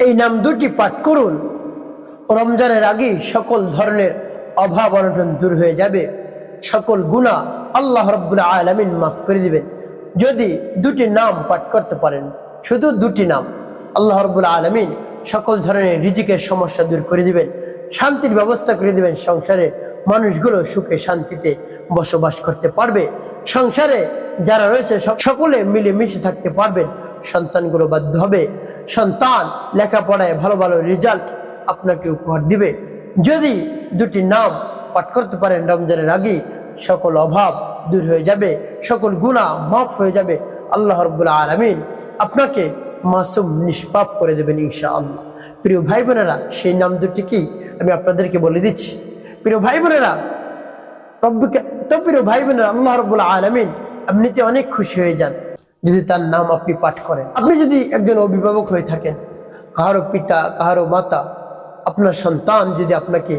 এই নাম দুটি পাঠ করুন, রমজানের আগেই সকল ধরনের অভাব অনটন দূর হয়ে যাবে, সকল গুনাহ আল্লাহ রাব্বুল আলামিন মাফ করে দিবেন। যদি দুটি নাম পাঠ করতে পারেন, শুধু দুটি নাম, আল্লাহ রাব্বুল আলামিন সকল ধরনের রিজিকের সমস্যা দূর করে দিবেন, শান্তির ব্যবস্থা করে দিবেন। সংসারে মানুষগুলো সুখে শান্তিতে বসবাস করতে পারবে, সংসারে যারা রয়েছে সকলে মিলেমিশে থাকতে পারবেন, সন্তানগুলো বাধ্য হবে, সন্তান লেখাপড়ায় ভালো ভালো রেজাল্ট আপনাকে উপহার দিবে। যদি দুটি নাম পাঠ করতে পারেন রমজানের আগে, সকল অভাব দূর হয়ে যাবে, সকল গুনাহ মাফ হয়ে যাবে। আল্লাহ রাব্বুল আলামিন আপনাকে মাসুম নিষ্পাপ করে দেবেন ইনশাআল্লাহ। প্রিয় ভাই বোনেরা, সেই নাম দুটি কি আমি আপনাদেরকে বলে দিচ্ছি। প্রিয় ভাই বোনেরা, প্রিয় ভাই বোনেরা, আল্লাহ রাব্বুল আলামিন এমনিতে অনেক খুশি হয়ে যান যদি তার নাম আপনি পাঠ করেন। আপনি যদি একজন অভিভাবক হয়ে থাকেন, কাহারো পিতা কাহারো মাতা, আপনার সন্তান যদি আপনাকে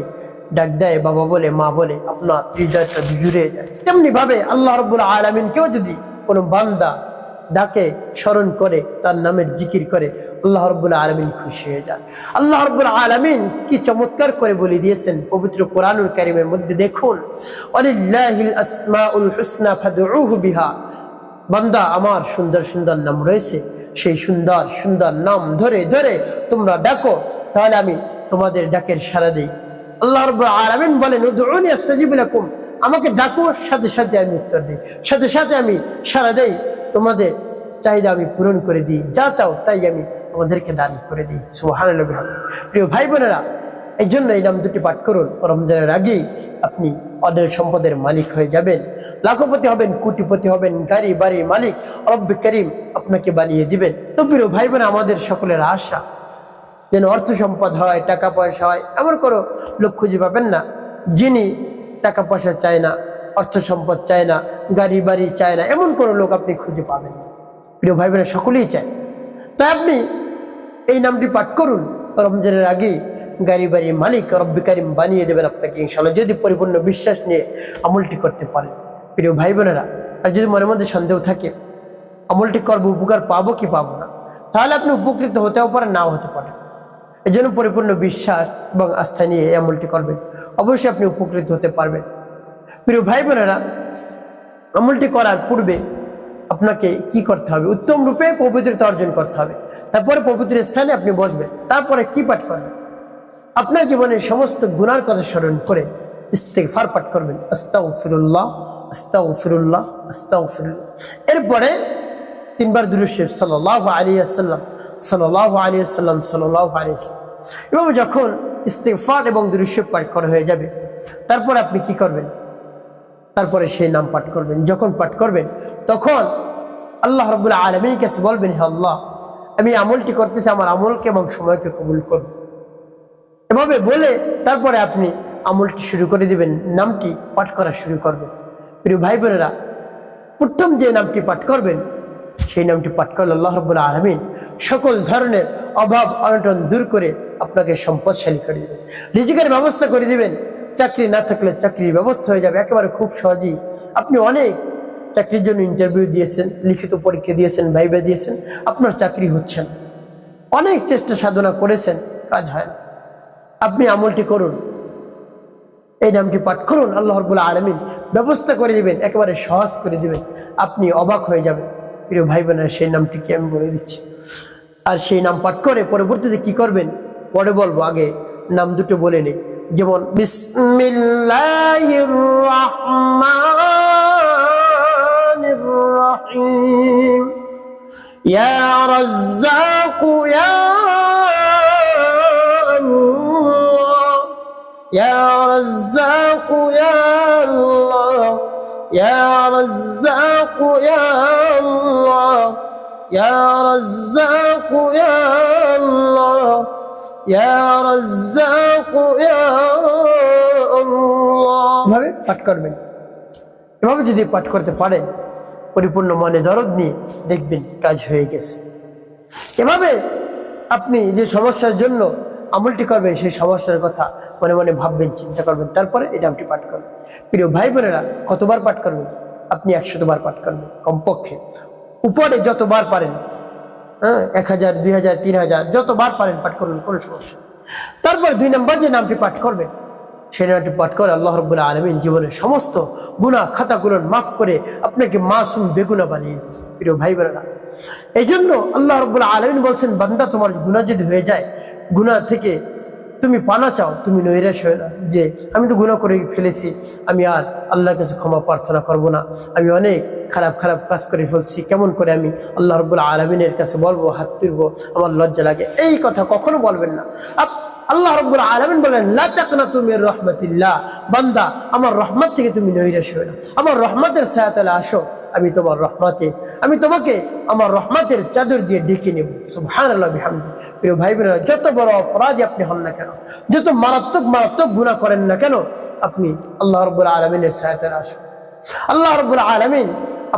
ডাক দেয় বাবা বলে, মা বলে, আপনার হৃদয়টা জুড়ে যায়। তেমনি ভাবে আল্লাহ রাব্বুল আলামিনকেও যদি কোনো বান্দা ডাকে, স্মরণ করে, তার নামের জিকির করে, আল্লাহ রাব্বুল আলামিন খুশি হয়ে যান। আল্লাহ রাব্বুল আলামিন কি চমৎকার করে বলে দিয়েছেন পবিত্র কোরআনুল কারীমের মধ্যে, দেখুন, ওয়ালিল্লাহিল আসমাউল হুসনা ফাদউহু বিহা। বান্দা, আমার সুন্দর সুন্দর নাম রয়েছে, সেই সুন্দর সুন্দর নাম ধরে ধরে তোমরা ডাকো, তাহলে আমি তোমাদের ডাকের সাড়া দিই। আল্লাহ রাব্বুল আলামিন বলেন, উদউনি আস্তাজিব লাকুম, আমাকে ডাকো, সাথে সাথে আমি উত্তর দিই, সাথে সাথে আমি সাড়া দেই, তোমাদের চাহিদা আমি পূরণ করে দিই, যা চাও তাই আমি তোমাদেরকে দান করে দিই। সুবহানাল্লাহ। প্রিয় ভাই বোনেরা, এই জন্য এই নাম দুটি পাঠ করুন, রমজানের আগেই আপনি অঢেল সম্পদের মালিক হয়ে যাবেন, লাখপতি হবেন, কোটিপতি হবেন, গাড়ি বাড়ির মালিক রব্বে করিম আপনাকে বানিয়ে দিবেন। তো প্রিয় ভাই বোনেরা, আমাদের সকলের আশা যেন অর্থ সম্পদ হয়, টাকা পয়সা হয়। এমন কোনো লোক খুঁজে পাবেন না যিনি টাকা পয়সা চায় না, অর্থ সম্পদ চায় না, গাড়ি বাড়ি চায় না, এমন কোনো লোক আপনি খুঁজে পাবেন না। প্রিয় ভাই বোনেরা, সকলেই চায়। তাই আপনি এই নামটি পাঠ করুন, রমজানের আগে গাড়ি বাড়ির মালিক রব্বে করিম বানিয়ে দেবেন আপনাকে ইনশাআল্লাহ, যদি পরিপূর্ণ বিশ্বাস নিয়ে আমলটি করতে পারেন। প্রিয় ভাই বোনেরা, আর যদি মনের মধ্যে সন্দেহ থাকে আমলটি করবো, উপকার পাবো কি পাবো না, তাহলে আপনি উপকৃত হতেও পারেন, নাও হতে পারেন। এই জন্য পরিপূর্ণ বিশ্বাস এবং আস্থা নিয়ে এই আমলটি করবেন, অবশ্যই আপনি উপকৃত হতে পারবেন। প্রিয় ভাই বোনেরা, আমলটি করার পূর্বে আপনাকে কি করতে হবে? উত্তম রূপে পবিত্রতা অর্জন করতে হবে। তারপরে পবিত্র স্থানে আপনি বসবেন, তারপরে কি পাঠ করবেন? আপনার জীবনের সমস্ত গুনার কথা স্মরণ করে ইস্তিগফার পাঠ করবেন, আস্তাগফিরুল্লাহ আস্তাগফিরুল্লাহ আস্তাগফিরুল্লাহ। এরপরে তিনবার দুরূদ শরীফ সাল্লাল্লাহু আলাইহি ওয়াসাল্লাম সাল্লাল্লাহু আলাইহি ওয়াসাল্লাম সাল্লাল্লাহু আলাইহি ওয়াসাল্লাম। এবং যখন ইস্তিগফার এবং দুরূদ শরীফ পাঠ করা হয়ে যাবে, তারপর আপনি কি করবেন? তারপরে সেই নাম পাঠ করবেন। যখন পাঠ করবেন তখন আল্লাহ রাব্বুল আলামিনের কাছে বলবেন, হে আল্লাহ, আমি আমলটি করতেছি, আমার আমলকে এবং সময়কে কবুল করুন। এভাবে বলে তারপরে আপনি আমলটি শুরু করে দিবেন, নামটি পাঠ করা শুরু করবেন। প্রিয় ভাই বোনেরা, প্রথম যে নামটি পাঠ করবেন সেই নামটি পাঠ করলে আল্লাহ রাব্বুল আলামিন সকল ধরনের অভাব অনটন দূর করে আপনাকে সম্পদশালী করে দিবেন, রিজিকের ব্যবস্থা করে দিবেন। চাকরি না থাকলে চাকরির ব্যবস্থা হয়ে যাবে একেবারে খুব সহজেই। আপনি অনেক চাকরির জন্য ইন্টারভিউ দিয়েছেন, লিখিত পরীক্ষা দিয়েছেন, ভাইভা দিয়েছেন, আপনার চাকরি হচ্ছে না, অনেক চেষ্টা সাধনা করেছেন, কাজ হয় না। আপনি আমলটি করুন, এই নামটি পাঠ করুন, আল্লাহ রাব্বুল আলামিন ব্যবস্থা করে দিবেন, একেবারে সহজ করে দিবেন, আপনি অবাক হয়ে যাবেন। প্রিয় ভাই বোনেরা, সেই নামটিকে আমি বলে দিচ্ছি। আর সেই নাম পাঠ করে পরবর্তীতে কি করবেন পরে বলবো, আগে নাম দুটো বলে নেই। যেমন বিসমিল্লাহির রাহমানির রাহিম, ইয়া রাজ্জাকু ইয়া আল্লাহ, ইয়া রাজ্জাকু ইয়া আল্লাহ, ইয়া রাজ্জাকু ইয়া আল্লাহ, ইয়া রাজ্জাকু ইয়া আল্লাহ, ইয়া রাজ্জাকু ইয়া আল্লাহ। এভাবে পাঠ করবেন। এভাবে যদি পাঠ করতে পারেন পরিপূর্ণ মনে দরদ নিয়ে, দেখবেন কাজ হয়ে গেছে। এভাবে আপনি যে সমস্যার জন্য আমলটি করবেন সেই সমস্যার কথা মনে মনে ভাববেন, চিন্তা করবেন, তারপরে এই নামটি পাঠ করবেন। প্রিয় ভাই বোনেরা, কতবার পাঠ করবেন? আপনি 100 বার পাঠ করবেন কমপক্ষে, উপরে যতবার পারেন হ্যাঁ, 1000, 2000, 3000 যতবার পারেন পাঠ করুন, কোনো সমস্যা। তারপর 2 নম্বর যে নামটি পাঠ করবেন, সেই নামটি পাঠ করে আল্লাহ রাব্বুল আলামিন জীবনের সমস্ত গুনাহ খাতাগুলো মাফ করে আপনাকে মাসুম বেগুনা বানিয়ে দিন। প্রিয় ভাই বোনেরা, এই জন্য আল্লাহ রাব্বুল আলামিন বলছেন, বান্দা তোমার গুনাহ যদি হয়ে যায়, গুনাহ থেকে তুমি পানা চাও, তুমি নৈরাশ হয়ে না যে আমি তো গুনাহ করে ফেলেছি, আমি আর আল্লাহর কাছে ক্ষমা প্রার্থনা করব না, আমি অনেক খারাপ খারাপ কাজ করে ফেলছি, কেমন করে আমি আল্লাহ রাব্বুল আলামিনের কাছে বলবো, হাত তুলবো, আমার লজ্জা লাগে, এই কথা কখনো বলবেন না। আল্লাহ রাব্বুল আলামিন বলেন, লা তাকনাতু মির রাহমাতিল্লাহ, বান্দা আমার রহমত থেকে তুমি নৈরাশ হয়ে না, আমার রহমতের ছায়াতলে আসো, আমি তোমার রহমতে, আমি তোমাকে আমার রহমতের চাদর দিয়ে ঢেকে নেব। সুবহানাল্লাহ বিহামদি। প্রিয় ভাই বোনেরা, যত বড় অপরাধী আপনি হন না কেন, যত মারাত্মক মারাত্মক গুনাহ করেন না কেন, আপনি আল্লাহ রাব্বুল আলামিনের ছায়াতলে আসুন। আল্লাহ রাব্বুল আলামিন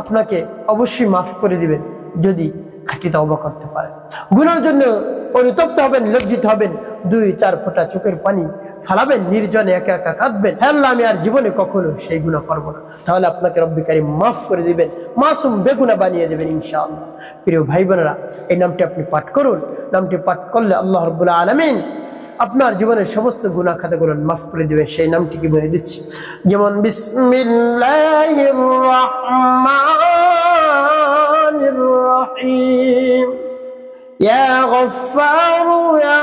আপনাকে অবশ্যই মাফ করে দিবেন যদি খাঁটি তওবা করতে পারেন। গুনার জন্য অনুতপ্ত হবেন, লজ্জিত হবেন, 2-4 ফোঁটা চোখের পানি ফালাবেন, নির্জনে একা একা কাঁদবেন, হে আল্লাহ আমি আর জীবনে কখনো সেই গুনাহ করব না। তাহলে আপনাকে রব্বি কারীম মাফ করে দিবেন, মাসুম বেগুনাহ বানিয়ে দেবেন ইনশাআল্লাহ। প্রিয় ভাই বোনেরা, এই নামটি আপনি পাঠ করুন। নামটি পাঠ করলে আল্লাহ রাব্বুল আলামিন আপনার জীবনের সমস্ত গুনাহ খাতাগুলো মাফ করে দিবে। সেই নামটি কি বলে দিচ্ছি, যেমন বিসমিল্লাহির রাহমানির রাহিম, ইয়া গফফারু ইয়া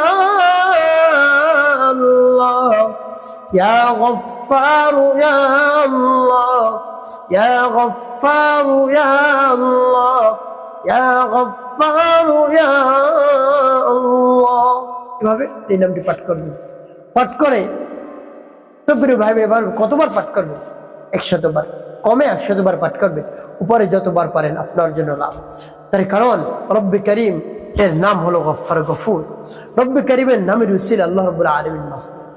আল্লাহ, ইয়া গফফারু ইয়া আল্লাহ, ইয়া গফফারু ইয়া আল্লাহ, ইয়া গফফারু ইয়া আল্লাহ। এভাবে এই নামটি পাঠ করবেন। পাঠ করে তো প্রিয় ভাই বোনেরা, কতবার পাঠ করবেন? 100 বার, কমে 100 বার পাঠ করবেন, উপরে যতবার পারেন আপনার জন্য লাভ। তার কারণ রব্বি করিম এর নাম হলো গফফার, গফুর। রব্বি করিমের নামের উসিলা আল্লাহ রাব্বুল আলামিন মাফ করেন।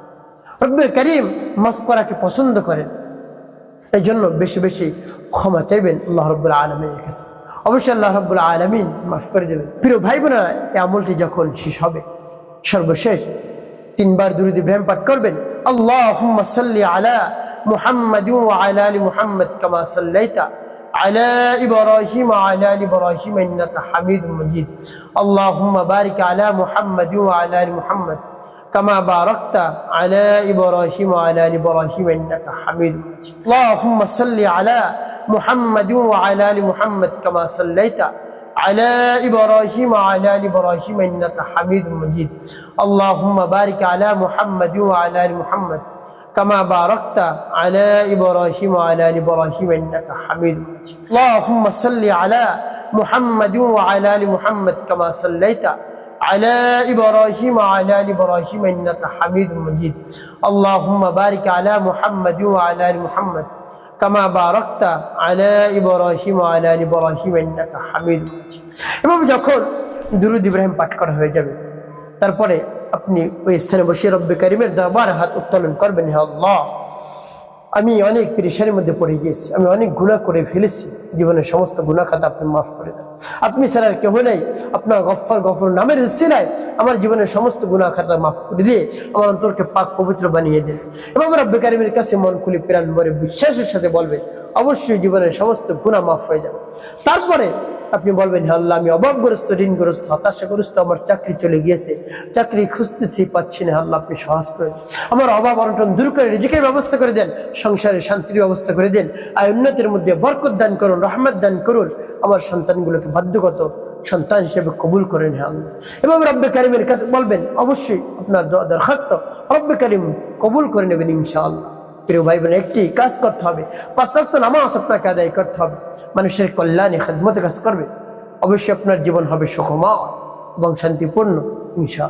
রব্বি করিম মাফ করাকে পছন্দ করেন, এই জন্য বেশি বেশি ক্ষমা চাইবেন আল্লাহ রাব্বুল আলামিনের কাছে, অবশ্যই আল্লাহ রাব্বুল আলামিন মাফ করে দেবেন। প্রিয় ভাই বোনেরা, এই আমলটি যখন শেষ হবে, সর্বশেষ 3 বার দুরূদ ইব্রাহিম পাঠ করবেন। আল্লাহুম্মা সাল্লি আলা মুহাম্মাদিন ওয়া আলা আলি মুহাম্মাদ কামা সাল্লাইতা আলা ইব্রাহিম ওয়া আলা আলি ইব্রাহিম ইন্নাকা হামিদুম মাজিদ। আল্লাহুম্মা বারিক আলা মুহাম্মাদিন ওয়া আলা আলি মুহাম্মাদ কামা বারাকতা আলা ইব্রাহিম ওয়া আলা আলি ইব্রাহিম ইন্নাকা হামিদুম মাজিদ। আল্লাহুম্মা সাল্লি আলা মুহাম্মাদিন ওয়া আলা আলি মুহাম্মাদ কামা সাল্লাইতা على إبراهيم وعلى آل إبراهيم إنك حميد مجيد. اللهم بارك على محمد وعلى آل محمد كما باركت على إبراهيم وعلى آل إبراهيم إنك حميد مجيد. اللهم صل على محمد وعلى آل محمد كما صليت على إبراهيم وعلى آل إبراهيم إنك حميد مجيد. اللهم بارك على محمد وعلى آل محمد কামা বারাকতা আলা ইব্রাহিম ওয়া আলা আলি ইব্রাহিম ইন্নাকা হামিদুম মাজিদ। এভাবে যখন দুরূদ ইব্রাহিম পাঠ করা হয়ে যাবে, তারপরে আপনি ওই স্থানে বসে রব্বে কারিমের দরবারে হাত উত্তোলন করবেন, হে আল্লাহ আমি অনেক পেরেশানির মধ্যে পড়ে গিয়েছি, আমি অনেক গুনাহ করে ফেলেছি, জীবনের সমস্ত গুনাহ খাতা আপনি মাফ করে দেন। আপনি ছাড়া আর কেউ নেই, আপনার গফফার গফুর নামের উসিলায় আমার জীবনের সমস্ত গুনাহ খাতা মাফ করে দিয়ে আমার অন্তরকে পাক পবিত্র বানিয়ে দেন। এবং রব্বে কারিমের কাছে মন খুলে প্রাণ ভরে বিশ্বাসের সাথে বলবে, অবশ্যই জীবনের সমস্ত গুনাহ মাফ হয়ে যাবে। তারপরে আপনি বলবেন, হে আল্লাহ আমি অভাবগ্রস্ত, ঋণগ্রস্ত, হতাশাগ্রস্ত, আমার চাকরি চলে গিয়েছে, চাকরি খুঁজতেছি পাচ্ছি না, আল্লাহ আপনি সহজ করে দেন, আমার অভাব অনটন দূর করে রিজিকের ব্যবস্থা করে দেন, সংসারে শান্তির ব্যবস্থা করে দেন, আর উন্নতির মধ্যে বরকত দান করুন, রহমত দান করুন, আমার সন্তানগুলোকে বাধ্যগত সন্তান হিসেবে কবুল করেন হে আল্লাহ। এবং রব্বে কারিমের কাছে বলবেন, অবশ্যই আপনার দরখাস্ত রব্বে কারিম কবুল করে নেবেন ইনশাআল্লাহ। প্রিয় ভাই বোন, একটি কাজ করতে হবে, 5 ওয়াক্ত নামাজ আপনাকে আদায় করতে হবে, মানুষের কল্যাণে খেদমতে কাজ করবে, অবশ্যই আপনার জীবন হবে সুখময় এবং শান্তিপূর্ণ ইনশাআল্লাহ।